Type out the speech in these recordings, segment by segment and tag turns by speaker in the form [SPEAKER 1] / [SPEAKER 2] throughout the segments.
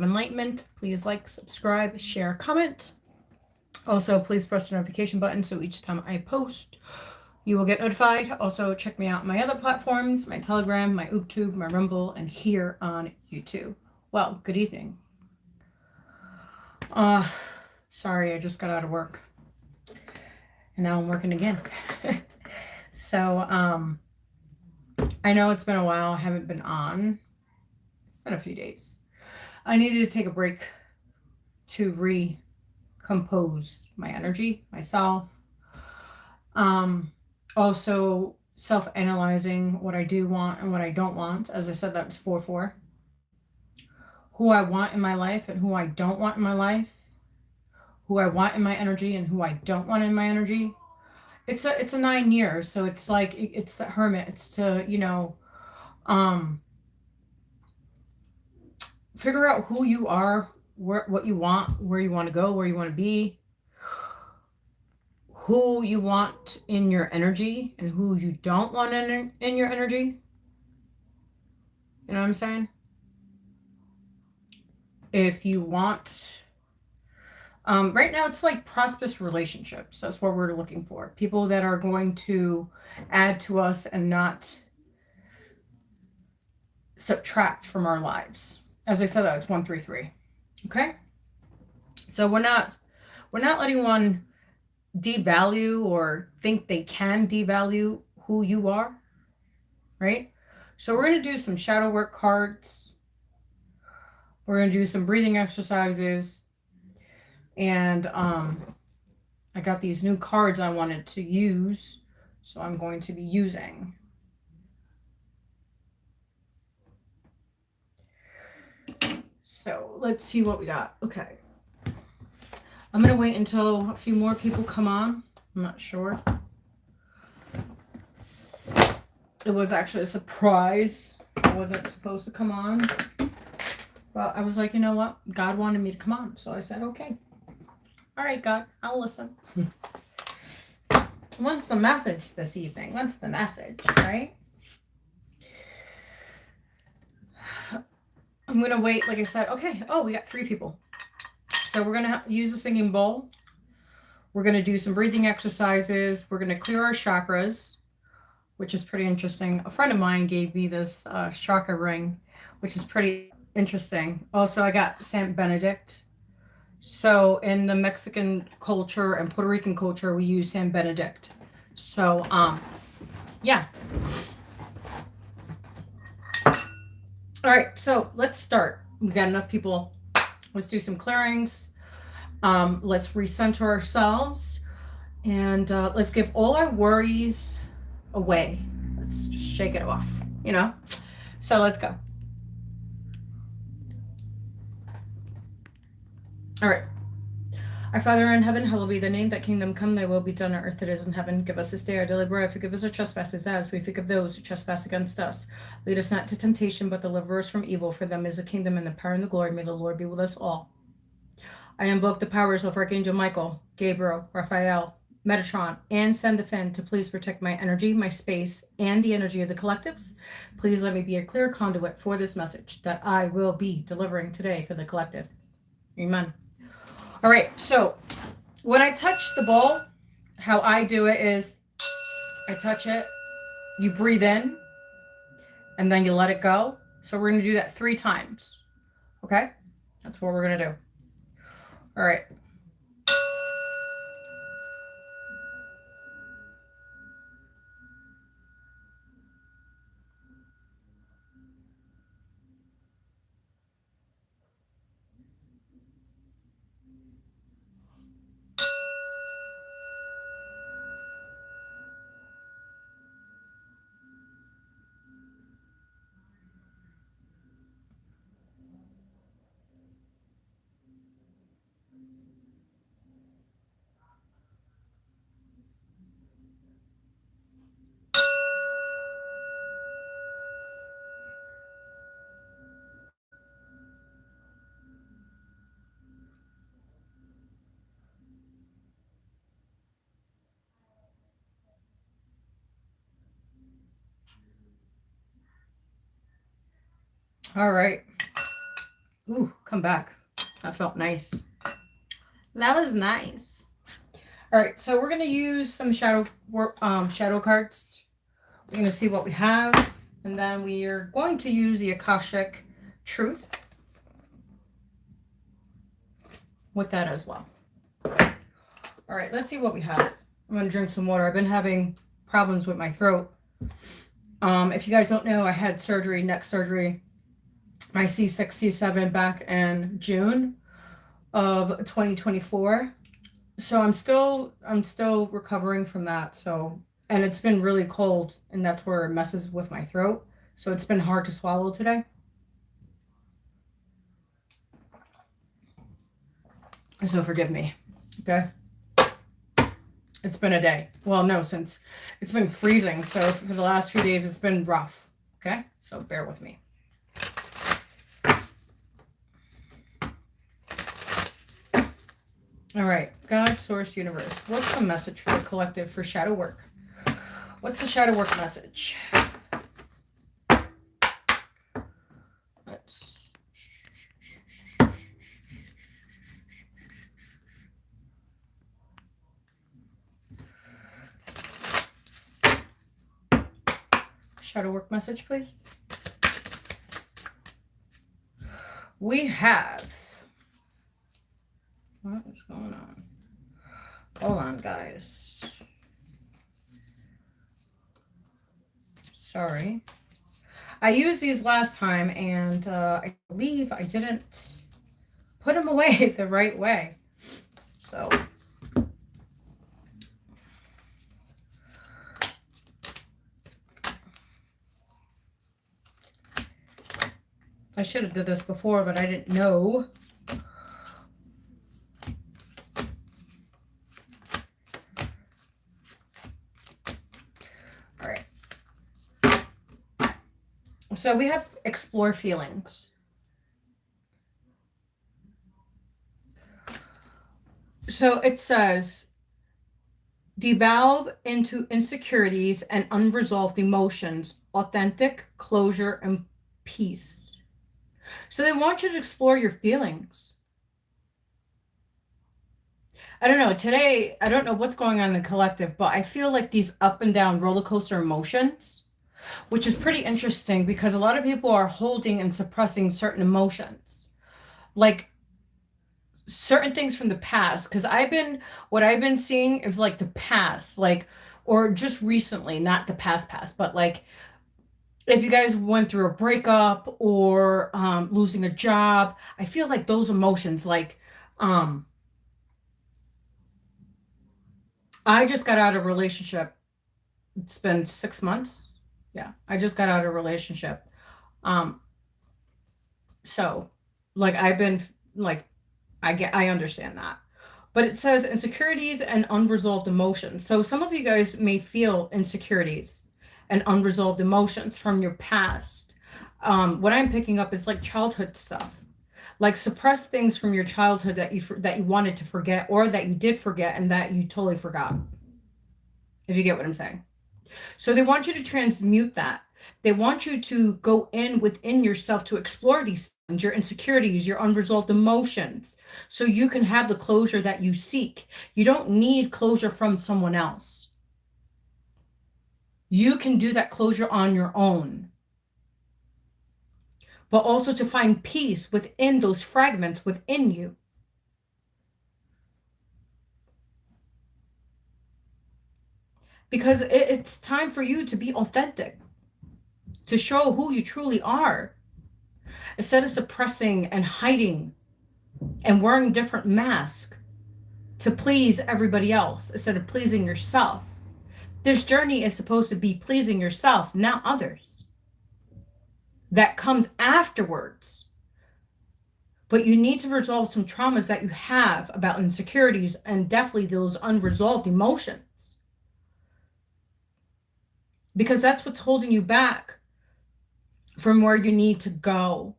[SPEAKER 1] Enlightenment. Please like, subscribe, share, comment. Also, please press the notification button so each time I post, you will get notified. Also, check me out on my other platforms, my Telegram, my YouTube, my Rumble, and here on YouTube. Well, good evening. Sorry, I just got out of work. And now I'm working again. So, I know it's been a while. I haven't been on. It's been a few days. I needed to take a break to recompose my energy, myself. Also self-analyzing what I do want and what I don't want. As I said, that was 4-4. Who I want in my life and who I don't want in my life. Who I want in my energy and who I don't want in my energy. It's a 9 years, so it's like it's the hermit. It's to, figure out who you are, what you want, where you want to go, where you want to be, who you want in your energy and who you don't want in your energy. You know what I'm saying? If you want, right now it's like prosperous relationships. That's what we're looking for. People that are going to add to us and not subtract from our lives. As I said, that it's 133. Okay? So we're not letting one devalue or think they can devalue who you are, right? So we're going to do some shadow work cards. We're going to do some breathing exercises. And I got these new cards I wanted to use, so I'm going to be using. So let's see what we got. Okay. I'm going to wait until a few more people come on. I'm not sure. It was actually a surprise. I wasn't supposed to come on. But I was like, you know what? God wanted me to come on. So I said, okay. All right, God, I'll listen. What's the message this evening? What's the message, right? I'm going to wait, like I said. Okay. Oh, we got 3 people. So we're going to use a singing bowl. We're going to do some breathing exercises. We're going to clear our chakras, which is pretty interesting. A friend of mine gave me this chakra ring, which is pretty interesting. Also, I got Saint Benedict. So in the Mexican culture and Puerto Rican culture, we use Saint Benedict. So, yeah. All right, so let's start. We got enough people. Let's do some clearings. Let's recenter ourselves. And let's give all our worries away. Let's just shake it off, So let's go. All right. Our Father in heaven, hallowed be thy name. Thy kingdom come, thy will be done on earth as it is in heaven. Give us this day our daily bread. Forgive us our trespasses as we forgive those who trespass against us. Lead us not to temptation, but deliver us from evil. For them is the kingdom and the power and the glory. May the Lord be with us all. I invoke the powers of Archangel Michael, Gabriel, Raphael, Metatron, and Sendefin to please protect my energy, my space, and the energy of the collectives. Please let me be a clear conduit for this message that I will be delivering today for the collective. Amen. All right, so when I touch the bowl, how I do it is I touch it, you breathe in, and then you let it go. So we're going to do that 3 times. Okay? That's what we're going to do. All right. All right. Ooh, come back. That felt nice. That was nice. All right, so we're gonna use some shadow cards. We're gonna see what we have, and then we are going to use the Akashic Truth with that as well. All right, let's see what we have. I'm gonna drink some water. I've been having problems with my throat. If you guys don't know, I had surgery, neck surgery, my C6, C7 back in June of 2024. So I'm still recovering from that. So, and it's been really cold, and that's where it messes with my throat. So it's been hard to swallow today. So forgive me. Okay. It's been a day. Well, no, since it's been freezing. So for the last few days, it's been rough. Okay. So bear with me. All right. God, Source, Universe. What's the message for the collective for shadow work? What's the shadow work message? Let's... Shadow work message, please. We have... What is going on? Hold on, guys. Sorry. I used these last time, and I believe I didn't put them away the right way. So... I should have did this before, but I didn't know. All right. So we have explore feelings. So it says, devolve into insecurities and unresolved emotions, authentic closure and peace. So they want you to explore your feelings. I don't know. Today, I don't know what's going on in the collective, but I feel like these up and down roller coaster emotions, which is pretty interesting because a lot of people are holding and suppressing certain emotions. Like certain things from the past. Because what I've been seeing is like the past, like, or just recently, not the past, but like, if you guys went through a breakup or losing a job, I feel like those emotions, like, I just got out of a relationship. It's been 6 months. Yeah, I just got out of a relationship. Um, so, like, I've been like, I understand that. But it says insecurities and unresolved emotions. So some of you guys may feel insecurities and unresolved emotions from your past. What I'm picking up is like childhood stuff, like suppressed things from your childhood that you wanted to forget or that you did forget and that you totally forgot. If you get what I'm saying. So they want you to transmute that. They want you to go in within yourself to explore these things, your insecurities, your unresolved emotions, so you can have the closure that you seek. You don't need closure from someone else. You can do that closure on your own. But also to find peace within those fragments within you. Because it's time for you to be authentic, to show who you truly are, instead of suppressing and hiding and wearing different masks to please everybody else instead of pleasing yourself. This journey is supposed to be pleasing yourself, not others. That comes afterwards. But you need to resolve some traumas that you have about insecurities and definitely those unresolved emotions. Because that's what's holding you back from where you need to go.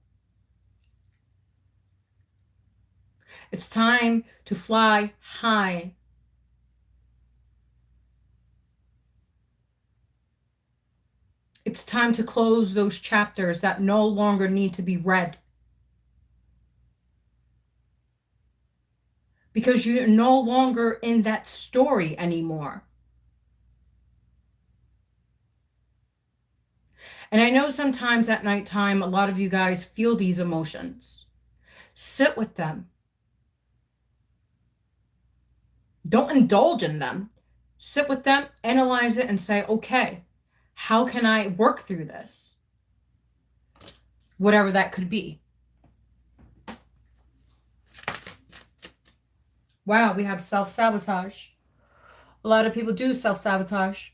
[SPEAKER 1] It's time to fly high. It's time to close those chapters that no longer need to be read. because you're no longer in that story anymore. And I know sometimes at nighttime, a lot of you guys feel these emotions. Sit with them. Don't indulge in them. Sit with them, analyze it, and say, okay, how can I work through this? Whatever that could be. Wow, we have self-sabotage. A lot of people do self-sabotage.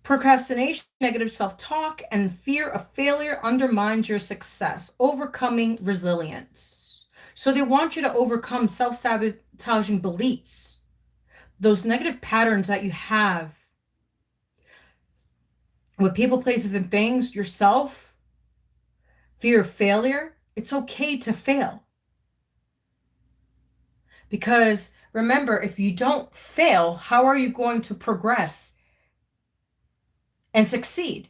[SPEAKER 1] Procrastination, negative self-talk, and fear of failure undermines your success. Overcoming resilience. So they want you to overcome self-sabotaging beliefs, those negative patterns that you have with people, places, and things, yourself, fear of failure. It's okay to fail. Because remember, if you don't fail, how are you going to progress and succeed?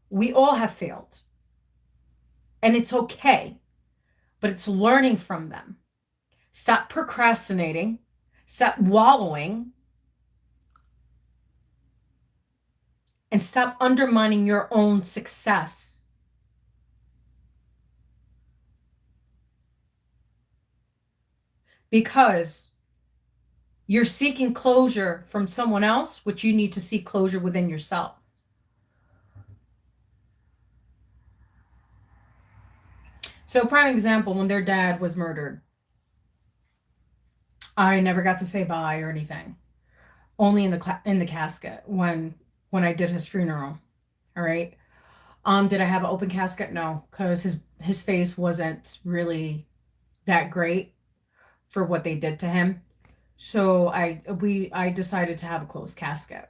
[SPEAKER 1] We all have failed. And it's okay, but it's learning from them. Stop procrastinating. Stop wallowing. And stop undermining your own success. Because you're seeking closure from someone else, which you need to seek closure within yourself. So, prime example, when their dad was murdered, I never got to say bye or anything. Only in the casket when I did his funeral. All right. Did I have an open casket? No, because his face wasn't really that great for what they did to him. So I decided to have a closed casket.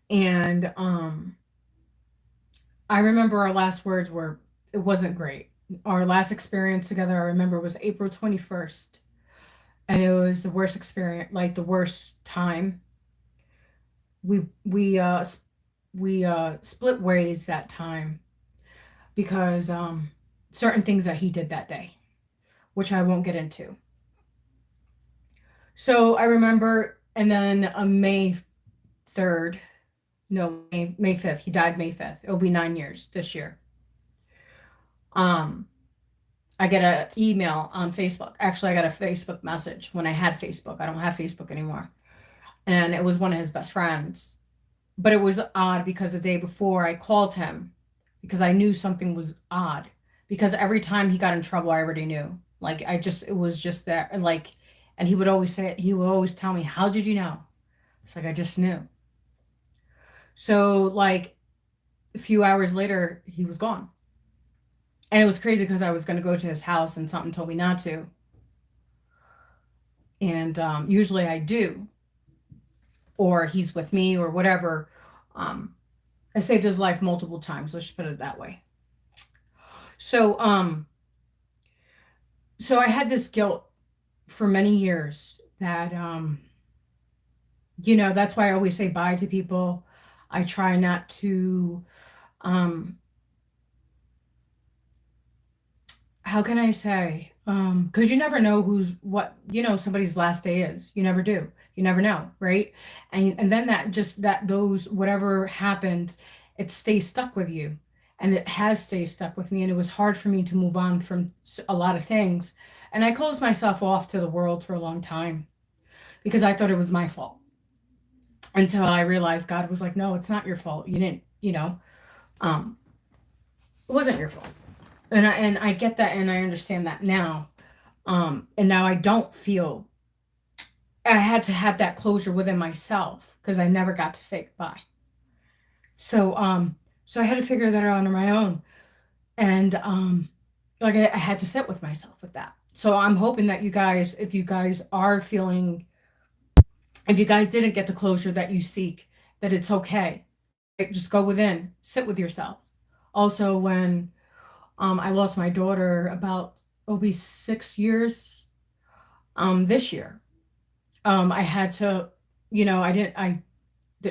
[SPEAKER 1] And I remember our last words were, it wasn't great. Our last experience together, I remember, was April 21st. And it was the worst experience, like the worst time. We split ways that time because certain things that he did that day, which I won't get into. So I remember, and then May 3rd, no, May 5th, he died May 5th. It'll be 9 years this year. I get an email on Facebook. Actually, I got a Facebook message when I had Facebook. I don't have Facebook anymore. And it was one of his best friends. But it was odd because the day before I called him because I knew something was odd. Because every time he got in trouble, I already knew. Like, it was just there. Like, and he would always tell me, how did you know? It's like, I just knew. So, like, a few hours later, he was gone. And it was crazy because I was going to go to his house and something told me not to. And usually I do. Or he's with me or whatever. I saved his life multiple times. Let's just put it that way. So I had this guilt for many years that, that's why I always say bye to people. I try not to, how can I say? Because you never know what somebody's last day is. You never do. You never know, right? And then those whatever happened, it stays stuck with you, and it has stayed stuck with me. And it was hard for me to move on from a lot of things, and I closed myself off to the world for a long time because I thought it was my fault until I realized God was like, no, it's not your fault. You didn't, it wasn't your fault. And I get that, and I understand that now. And now I don't feel I had to have that closure within myself because I never got to say goodbye. So I had to figure that out on my own. And like I had to sit with myself with that. So I'm hoping that you guys, if you guys didn't get the closure that you seek, that it's okay. Just go within, sit with yourself. Also, when I lost my daughter about, it'll be 6 years this year. I had to,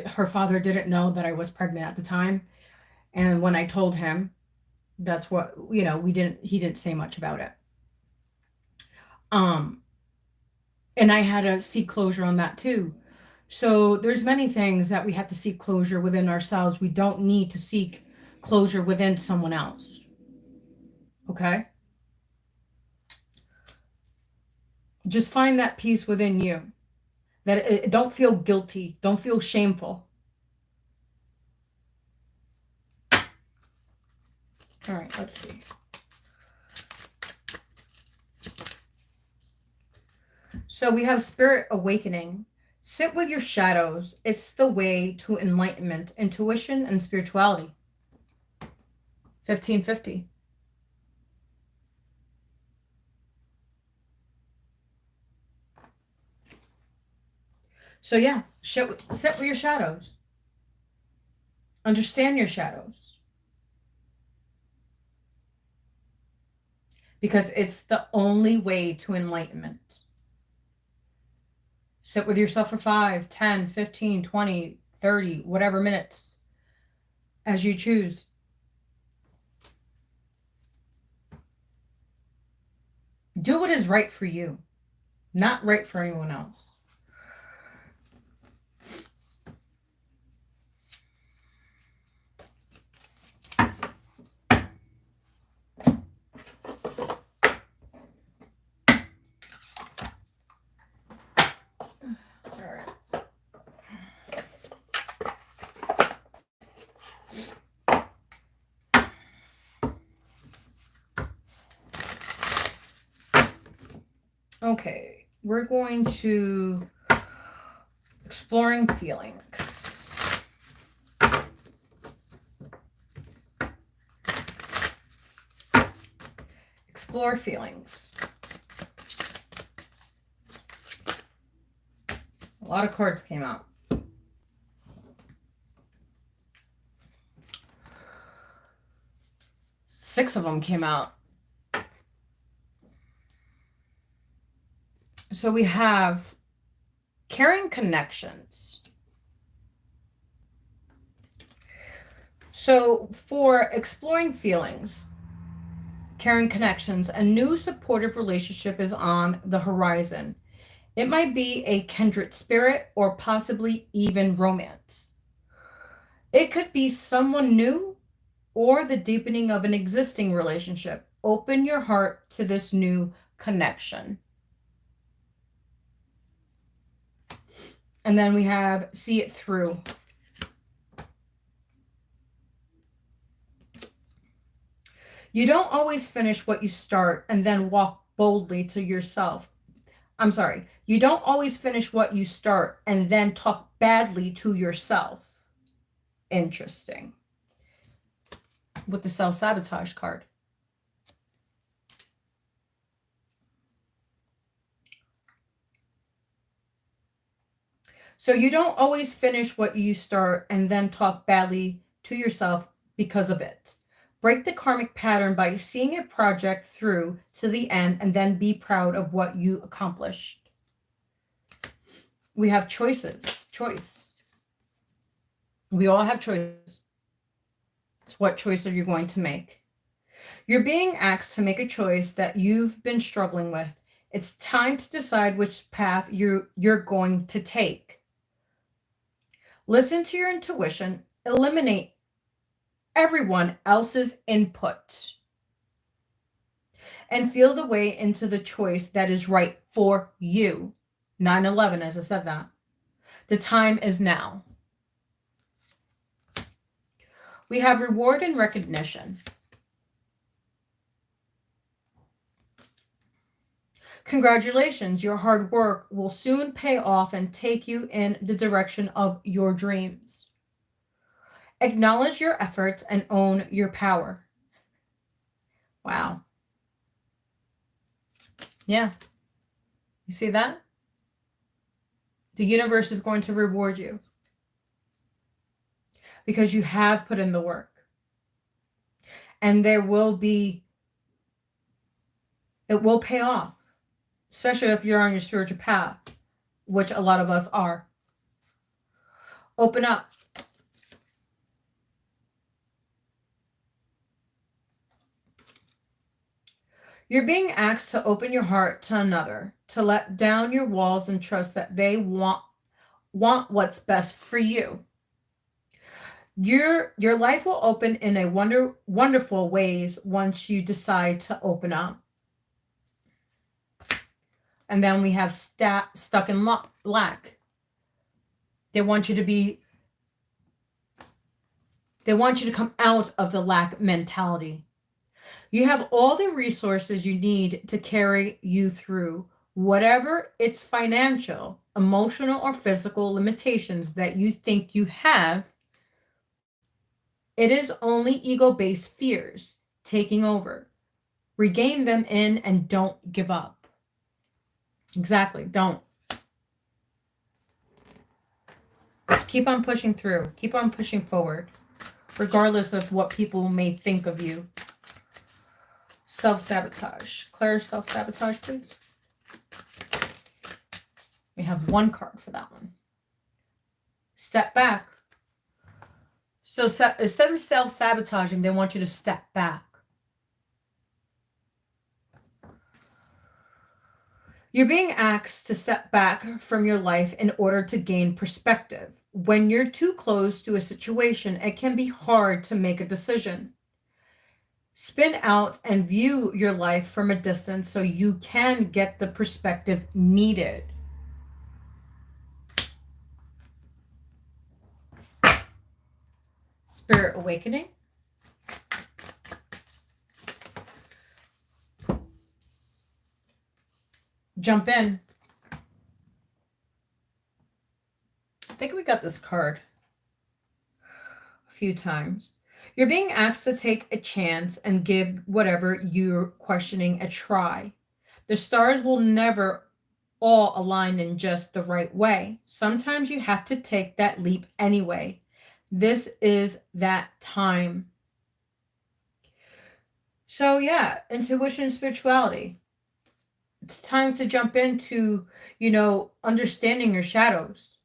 [SPEAKER 1] her father didn't know that I was pregnant at the time. And when I told him That's what, he didn't say much about it. And I had to seek closure on that too. So there's many things that we have to seek closure within ourselves. We don't need to seek closure within someone else. Okay? Just find that peace within you. Don't feel guilty. Don't feel shameful. All right, let's see. So we have spirit awakening. Sit with your shadows. It's the way to enlightenment, intuition, and spirituality. 1550. So yeah, sit with your shadows. Understand your shadows. Because it's the only way to enlightenment. Sit with yourself for 5, 10, 15, 20, 30, whatever minutes as you choose. Do what is right for you, not right for anyone else. Okay, we're going to exploring feelings. Explore feelings. A lot of cards came out. Six of them came out. So we have caring connections. So for exploring feelings, caring connections, a new supportive relationship is on the horizon. It might be a kindred spirit or possibly even romance. It could be someone new or the deepening of an existing relationship. Open your heart to this new connection. And then we have see it through. You don't always finish what you start and then walk boldly to yourself. I'm sorry. You don't always finish what you start and then talk badly to yourself. Interesting. With the self-sabotage card. So you don't always finish what you start and then talk badly to yourself because of it. Break the karmic pattern by seeing a project through to the end and then be proud of what you accomplished. We have choices. Choice. We all have choices. It's what choice are you going to make? You're being asked to make a choice that you've been struggling with. It's time to decide which path you're going to take. Listen to your intuition. Eliminate everyone else's input. And feel the way into the choice that is right for you. 9/11, as I said that. The time is now. We have reward and recognition. Congratulations, your hard work will soon pay off and take you in the direction of your dreams. Acknowledge your efforts and own your power. Wow. Yeah. You see that? The universe is going to reward you because you have put in the work. And it will pay off, especially if you're on your spiritual path, which a lot of us are. Open up. You're being asked to open your heart to another, to let down your walls and trust that they want what's best for you. Your life will open in a wonderful ways once you decide to open up. And then we have stuck in lack. They want you to come out of the lack mentality. You have all the resources you need to carry you through whatever its financial, emotional, or physical limitations that you think you have. It is only ego-based fears taking over. Regain them in and don't give up. Exactly, don't. Keep on pushing through. Keep on pushing forward, regardless of what people may think of you. Self-sabotage. Claire, self-sabotage, please. We have one card for that one. Step back. So instead of self-sabotaging, they want you to step back. You're being asked to step back from your life in order to gain perspective. When you're too close to a situation, it can be hard to make a decision. Spin out and view your life from a distance so you can get the perspective needed. Spirit awakening. Jump in. I think we got this card a few times. You're being asked to take a chance and give whatever you're questioning a try. The stars will never all align in just the right way. Sometimes you have to take that leap anyway. This is that time. So yeah, intuition, spirituality. It's time to jump into, understanding your shadows.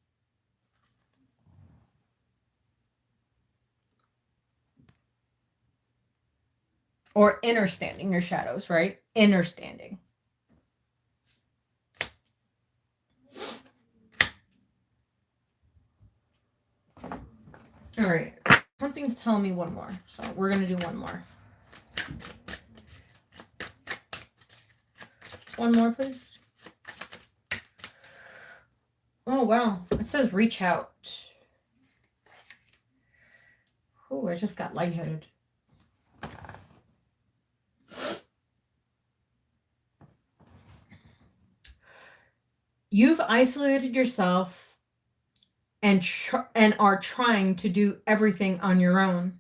[SPEAKER 1] Or understanding your shadows, right? Understanding. All right. Something's telling me one more. So we're going to do one more. One more, please. Oh, wow. It says reach out. Oh, I just got lightheaded. You've isolated yourself and are trying to do everything on your own.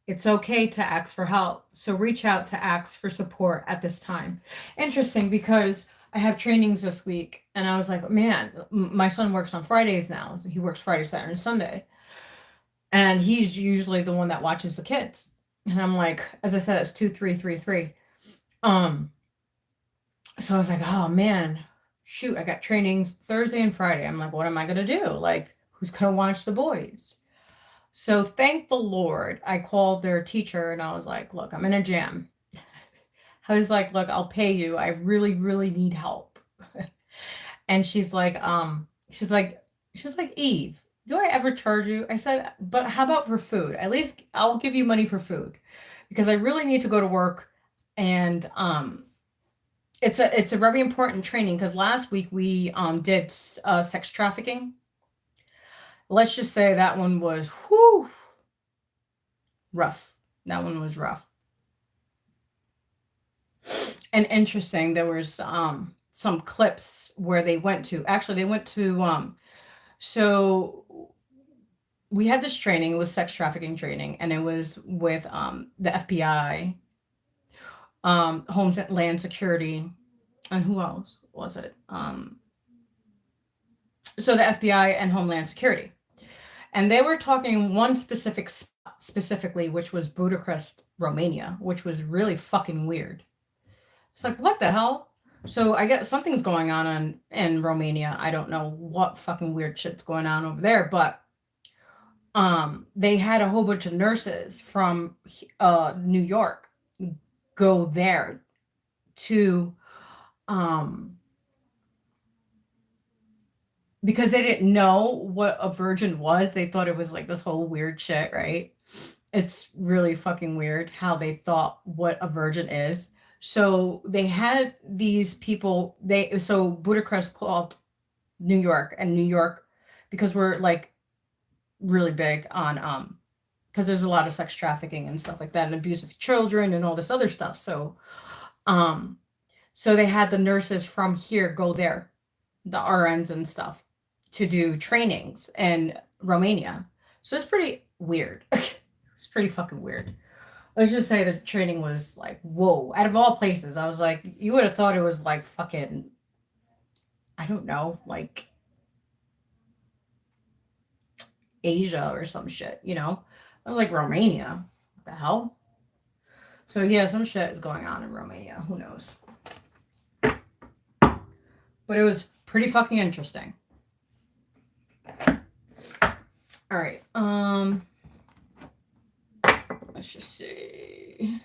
[SPEAKER 1] It's okay to ask for help. So reach out to ask for support at this time. Interesting, because I have trainings this week and I was like, man, my son works on Fridays now. So he works Friday, Saturday, and Sunday. And he's usually the one that watches the kids. And I'm like, as I said, it's 2, 3, 3, 3. So I was like, oh man, shoot, I got trainings Thursday and Friday. I'm like, what am I going to do? Like, who's going to watch the boys? So thank the Lord, I called their teacher and I was like, look, I'm in a jam. I was like, look, I'll pay you. I really, really need help. And she's like, Eve, do I ever charge you? I said, but how about for food? At least I'll give you money for food because I really need to go to work. And it's a very important training because last week we did sex trafficking. Let's just say that one was rough. That one was rough. And interesting, there was some clips where they went to, so we had this training, it was sex trafficking training, and it was with the FBI, Homeland Security, and who else was it? So the FBI and Homeland Security. And they were talking one specifically, which was Budapest, Romania, which was really fucking weird. It's like, what the hell? So I guess something's going on in Romania. I don't know what fucking weird shit's going on over there, but they had a whole bunch of nurses from New York go there to, because they didn't know what a virgin was. They thought it was like this whole weird shit, right? It's really fucking weird how they thought what a virgin is. So they had these people, so Budapest called New York, and New York, because we're like really big on, because there's a lot of sex trafficking and stuff like that, and abuse of children and all this other stuff. So they had the nurses from here go there, the RNs and stuff, to do trainings in Romania. So it's pretty weird. It's pretty fucking weird. Let's just say the training was like, whoa. Out of all places, I was like, you would have thought it was like fucking, I don't know, like Asia or some shit, you know? I was like, Romania. What the hell? So yeah, some shit is going on in Romania. Who knows? But it was pretty fucking interesting. All right. Let's just see.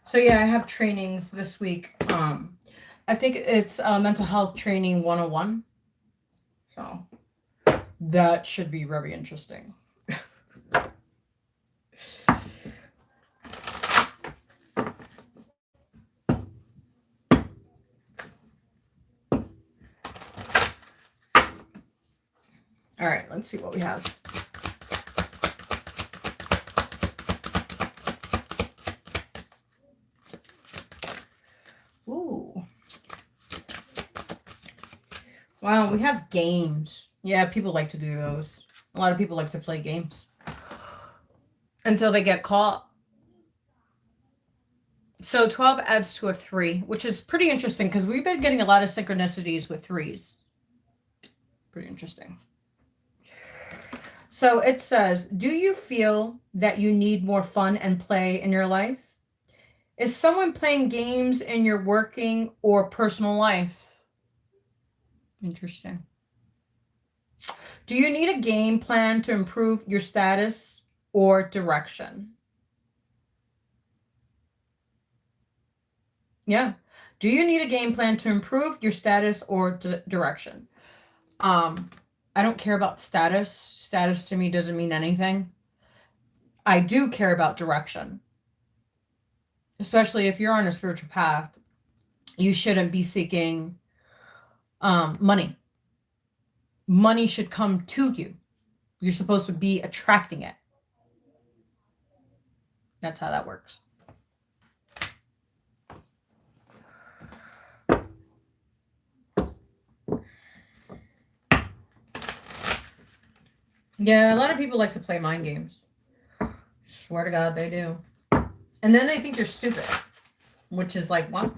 [SPEAKER 1] So yeah, I have trainings this week. I think it's mental health training 101. So that should be very interesting. All right, let's see what we have. Ooh. Wow, we have games. Yeah, people like to do those. A lot of people like to play games until they get caught. So 12 adds to a 3, which is pretty interesting because we've been getting a lot of synchronicities with 3s. Pretty interesting. So it says, do you feel that you need more fun and play in your life? Is someone playing games in your working or personal life? Interesting. Do you need a game plan to improve your status or direction? Yeah. Do you need a game plan to improve your status or direction? I don't care about status. Status to me doesn't mean anything. I do care about direction. Especially if you're on a spiritual path, you shouldn't be seeking money. Money should come to you. You're supposed to be attracting it. That's how that works. Yeah, a lot of people like to play mind games. Swear to God, they do. And then they think you're stupid, which is like, what?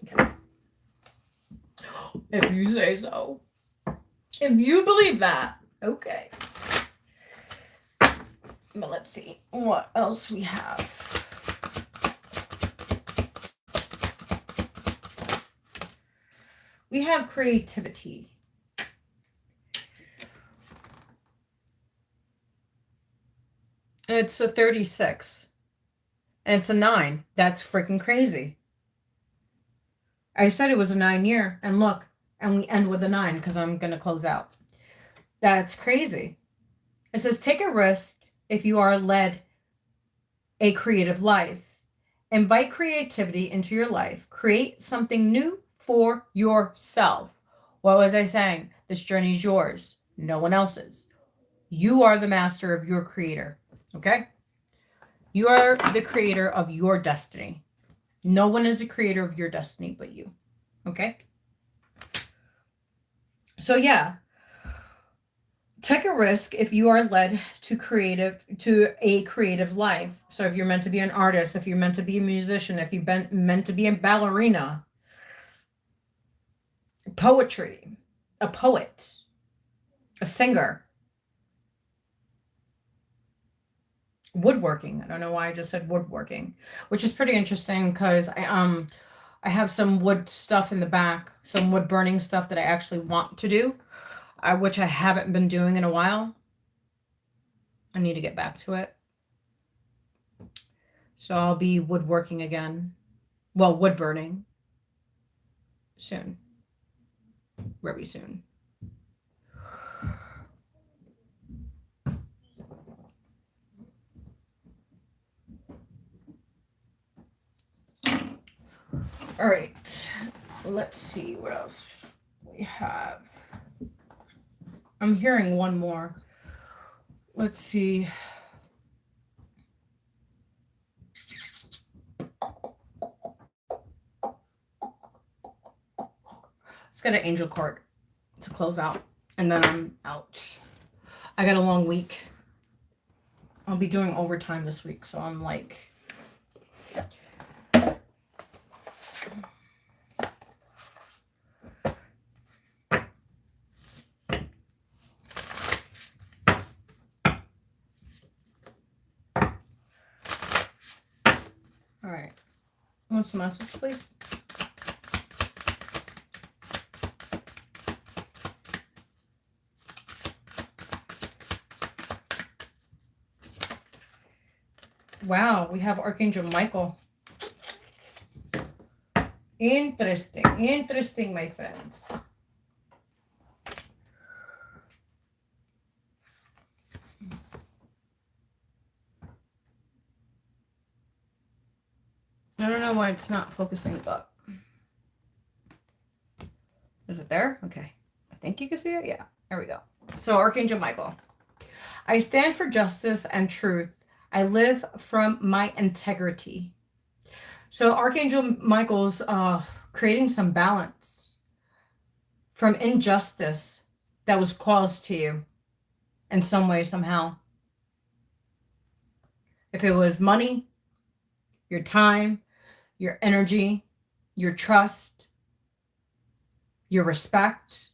[SPEAKER 1] Okay. If you say so. If you believe that, okay. But let's see what else we have. We have creativity. It's a 36. And it's a 9. That's freaking crazy. I said it was a 9-year. And look, and we end with a 9 because I'm going to close out. That's crazy. It says, take a risk if you are led a creative life. Invite creativity into your life. Create something new for yourself. What was I saying? This journey is yours. No one else's. You are the master of your creator. Okay? You are the creator of your destiny. No one is the creator of your destiny but you. Okay? So yeah. Take a risk if you are led to a creative life. So if you're meant to be an artist, if you're meant to be a musician, if you've been meant to be a ballerina, poetry, a poet, a singer, woodworking. I don't know why I just said woodworking, which is pretty interesting because I have some wood stuff in the back, some wood burning stuff that I actually want to do, which I haven't been doing in a while. I need to get back to it. So I'll be woodworking again. Well, wood burning soon. Very soon. All right. Let's see what else we have. I'm hearing one more. Let's see. Let's get an angel card to close out, and then I'm out. I got a long week. I'll be doing overtime this week, so I'm like... All right. What's the message, please? Wow, we have Archangel Michael. Interesting. Interesting, my friends. I don't know why it's not focusing, but... Is it there? Okay. I think you can see it. Yeah, there we go. So, Archangel Michael. I stand for justice and truth. I live from my integrity. So Archangel Michael's creating some balance from injustice that was caused to you in some way, somehow. If it was money, your time, your energy, your trust, your respect,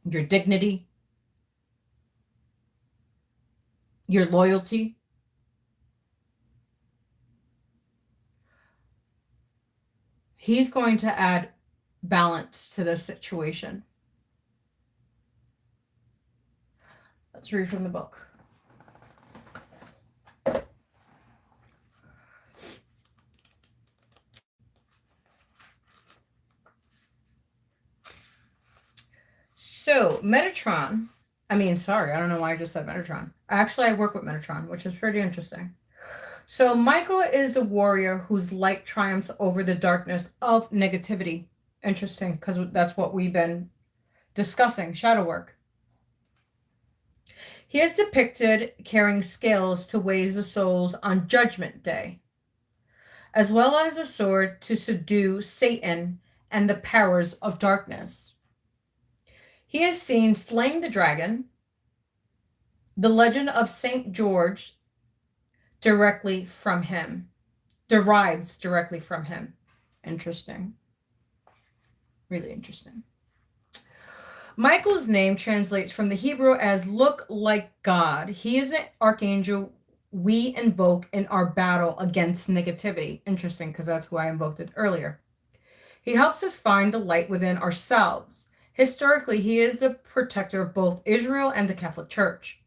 [SPEAKER 1] your dignity, your loyalty. He's going to add balance to this situation. Let's read from the book. So, Metatron, I don't know why I just said Metatron. Actually, I work with Metatron, which is pretty interesting. So Michael is a warrior whose light triumphs over the darkness of negativity. Interesting, because that's what we've been discussing, shadow work. He is depicted carrying scales to weigh the souls on Judgment Day, as well as a sword to subdue Satan and the powers of darkness. He is seen slaying the dragon. The legend of St. George derives directly from him. Interesting. Really interesting. Michael's name translates from the Hebrew as look like God. He is an archangel we invoke in our battle against negativity. Interesting, because that's who I invoked it earlier. He helps us find the light within ourselves. Historically, he is a protector of both Israel and the Catholic Church.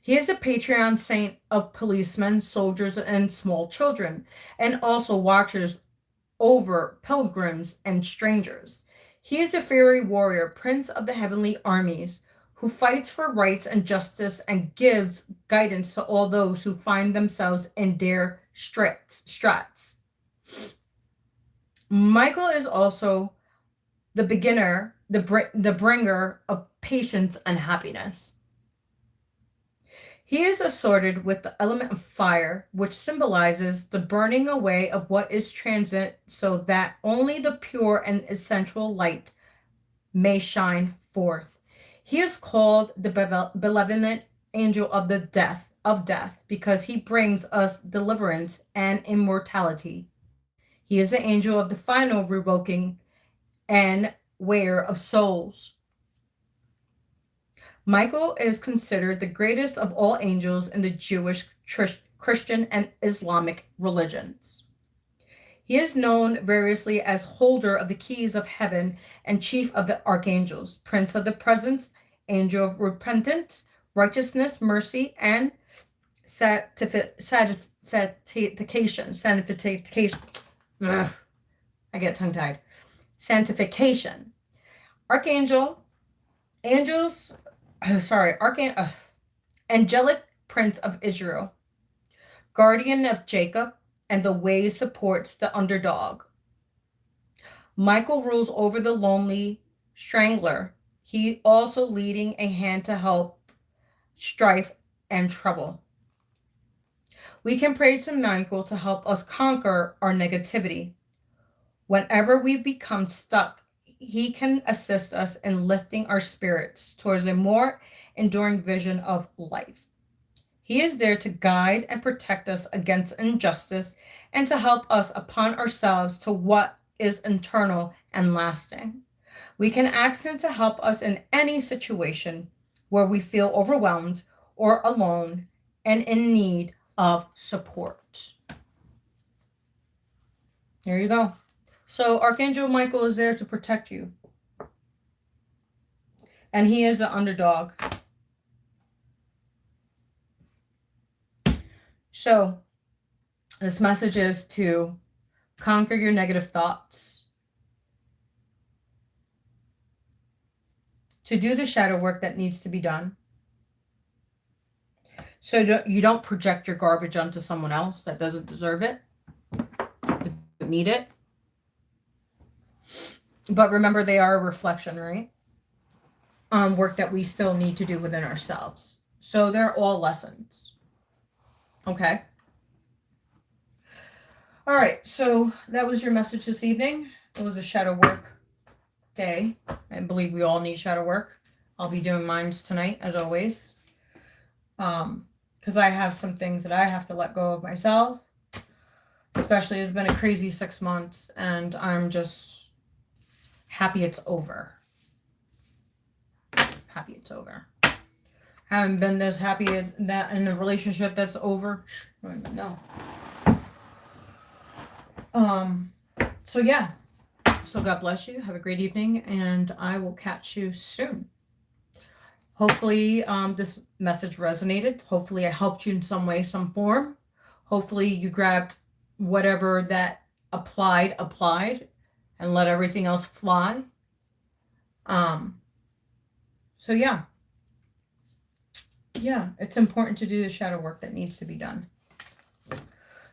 [SPEAKER 1] He is a patron saint of policemen, soldiers, and small children, and also watches over pilgrims and strangers. He is a fairy warrior, prince of the heavenly armies, who fights for rights and justice and gives guidance to all those who find themselves in dire straits. Michael is also the beginner, the bringer of patience and happiness. He is assorted with the element of fire, which symbolizes the burning away of what is transient so that only the pure and essential light may shine forth. He is called the benevolent angel of death because he brings us deliverance and immortality. He is the angel of the final revoking and wearer of souls. Michael is considered the greatest of all angels in the Jewish, Christian, and Islamic religions. He is known variously as holder of the keys of heaven and chief of the archangels, prince of the presence, angel of repentance, righteousness, mercy, and sanctification. Ugh, I get tongue tied. Sanctification. Archangel, angels, angelic prince of Israel, guardian of Jacob, and the way supports the underdog. Michael rules over the lonely strangler. He also leading a hand to help strife and trouble. We can pray to Michael to help us conquer our negativity. Whenever we become stuck, he can assist us in lifting our spirits towards a more enduring vision of life. He is there to guide and protect us against injustice and to help us upon ourselves to what is internal and lasting. We can ask him to help us in any situation where we feel overwhelmed or alone and in need of support. There you go. So Archangel Michael is there to protect you. And he is the underdog. So this message is to conquer your negative thoughts, to do the shadow work that needs to be done, so you don't project your garbage onto someone else that doesn't deserve it, doesn't need it. But remember, they are a reflection, right? On work that we still need to do within ourselves. So they're all lessons. Okay. All right. So that was your message this evening. It was a shadow work day. I believe we all need shadow work. I'll be doing mine tonight, as always. Because I have some things that I have to let go of myself. Especially, it's been a crazy 6 months, and I'm just happy it's over. Happy it's over. Haven't been this happy that in a relationship that's over. I don't even know. So yeah. So God bless you. Have a great evening, and I will catch you soon. Hopefully, this message resonated. Hopefully, I helped you in some way, some form. Hopefully, you grabbed whatever that applied, and let everything else fly. So yeah, it's important to do the shadow work that needs to be done.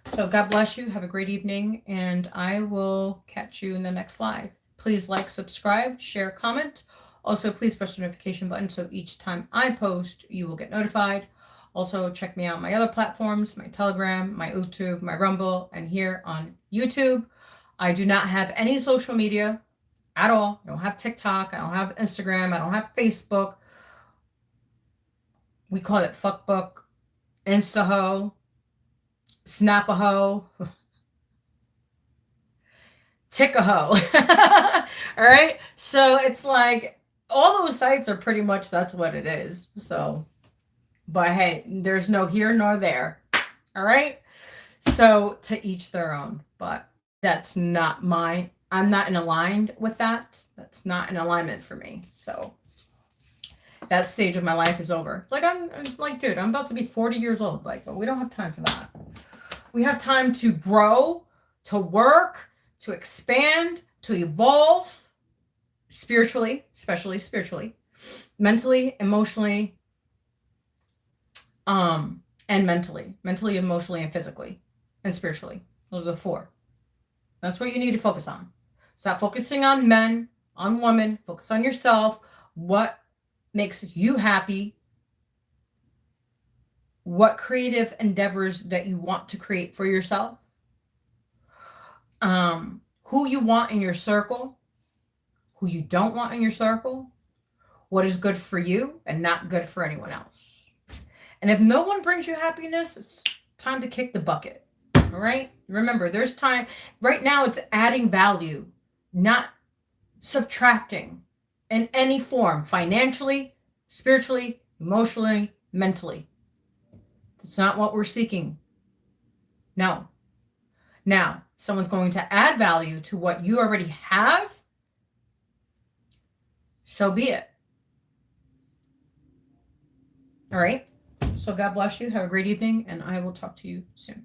[SPEAKER 1] So God bless you. Have a great evening, and I will catch you in the next live. Please like, subscribe, share, comment. Also, please press the notification button so each time I post, you will get notified. Also, check me out on my other platforms, my Telegram, my YouTube, my Rumble, and here on YouTube. I do not have any social media at all. I don't have TikTok. I don't have Instagram. I don't have Facebook. We call it Fuckbook, Instaho, Snapaho, Tickaho. All right. So it's like all those sites are pretty much, that's what it is. So, but hey, there's no here nor there. All right. So to each their own, but that's not I'm not in aligned with that. That's not in alignment for me. So that stage of my life is over. Like, I'm like, dude, I'm about to be 40 years old. Like, but we don't have time for that. We have time to grow, to work, to expand, to evolve spiritually, especially spiritually, mentally, emotionally, and mentally, emotionally, and physically, and spiritually. Those are the 4. That's what you need to focus on. Stop focusing on men, on women. Focus on yourself. What makes you happy? What creative endeavors that you want to create for yourself? Who you want in your circle, who you don't want in your circle, what is good for you and not good for anyone else. And if no one brings you happiness, it's time to kick the bucket. All right? Remember, there's time. Right now, it's adding value, not subtracting in any form, financially, spiritually, emotionally, mentally. That's not what we're seeking. No. Now, someone's going to add value to what you already have, so be it. All right. So God bless you. Have a great evening, and I will talk to you soon.